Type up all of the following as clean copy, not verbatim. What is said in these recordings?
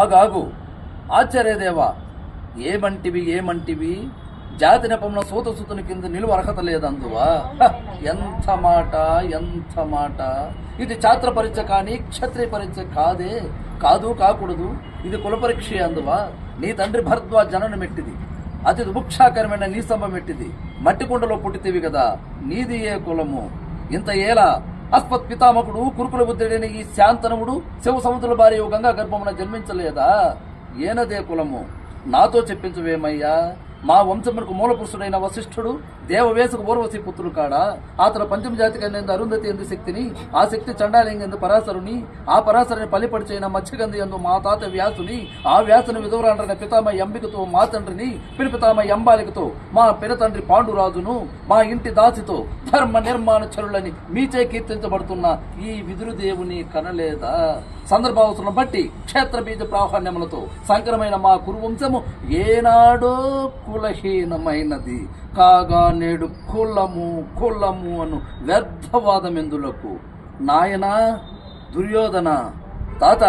ఆగాగు ఆశ్చర్యదేవా, ఏమంటివి జాతి నెపంలో సూతసుతుని కింద నిలువ అర్హత లేదందువా? ఎంత మాట! ఇది ఛాత్ర పరీక్ష కానీ క్షత్రియ పరీక్ష కాకూడదు. ఇది కుల పరీక్ష అందువా? నీ తండ్రి భరద్వాజ జననం మెట్టిది, అతి దుభుక్షాకరమైన నీ స్తంభం మెట్టిది, మట్టికుండలో పుట్టితివి కదా, నీది ఏ కులము? ఇంత ఏలా అస్మత్ పితామకుడు కురుకుల బుద్ధుడైన ఈ శాంతనవుడు శివ సముద్రుల భార్య గంగా గర్భమున జన్మించలేదా? ఏనదే కులము? నాతో చెప్పించవేమయ్యా. మా వంశమునకు మూల పురుషుడైన వశిష్ఠుడు దేవవేశకు ఊర్వశి పుత్రుడు కాడా? అతను పంచమ జాతికి ఎందు అరుంధతి ఎందు శక్తిని, ఆ శక్తి చండాలింగందు పరాశరుని, ఆ పరాశరుని పల్లిపడిచైన మత్స్యగంధి ఎందు మా తాత వ్యాసుని, ఆ వ్యాసుని విధురాండ్రైన పితామహ అంబికతో మా తండ్రిని, పితామహ అంబాలికతో మా పినతండ్రి పాండురాజును, మా ఇంటి దాసితో ధర్మ నిర్మాణ చరులని మీచే కీర్తించబడుతున్న ఈ విదురుదేవుని కనలేదా? సందర్భావసరం బట్టి క్షేత్ర బీజ ప్రాధాన్యములతో సంకరమైన మా కురువంశము ఏనాడో కులహీనమైనది కాగా నేడు కులము అను వ్యర్థవాదమెందులకు. నాయనా దుర్యోధన, తాత,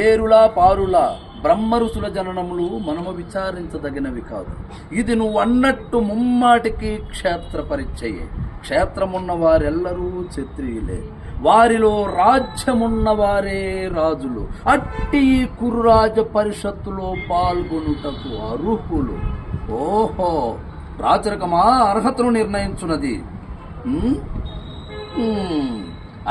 ఏరులా పారులా బ్రహ్మరుసుల జననములు మనము విచారించదగినవి కాదు. ఇది నువ్వు అన్నట్టు ముమ్మాటికి క్షేత్ర పరిచయే. క్షేత్రమున్న వారెల్లరూ క్షత్రియులే, వారిలో రాజ్యమున్నవారే రాజులు. అట్టి కురురాజ పరిషత్తులో పాల్గొనుటకు అర్హులు. ఓహో, రాచరికమా అర్హతను నిర్ణయించున్నది.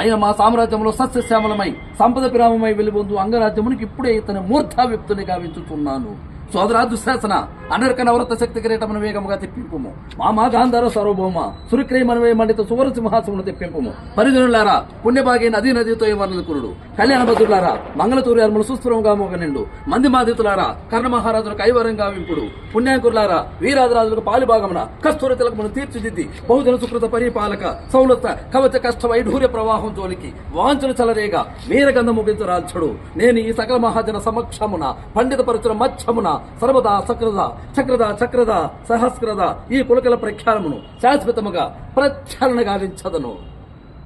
అయిన మా సామ్రాజ్యంలో సస్యశ్యామలమై సంపద విరామమై వెలుగొందు అంగరాజ్యమునికి ఇప్పుడే ఇతని మూర్ధావిప్తుని గావించుతున్నాను. సోదరా దుశ్శాసన, అనర్క నవరత శక్తి కిరీటమును వేగముగా తెప్పింపుము. మామా గాంధార సార్వభౌమ సురిక్రయమనవే మండిత సువర సింహాసమును తెప్పింపుము. పరిజనులారా, పుణ్యభాగి నదీతో వర్ణకురుడు, కళ్యాణభద్రులారా, మంగళతూర్యార్ములు సుస్థిరంగా మోగనిండు, మంది మాదితులారా, కర్ణ మహారాజులకు కైవరంగా వింపుడు, పుణ్యాంకులారా, వీరాజరాజులకు పాలిభాగమున కస్తూర తిలకమును తీర్చిదిద్ది బహుజన సుకృత పరిపాలక సౌలత కవచ కష్ట వైఢూర్య ప్రవాహం జోలికి వాంఛలు చలరేగా వీరగంధ ముగించరాల్చుడు. నేను ఈ సకల మహాజన సమక్షమున పండిత పరచుల మధ్యమున సర్వదా చక్రద సహస్రద ఈ కులకల ప్రఖ్యానమును శాశ్వతముగా ప్రక్షాళన గావించదను.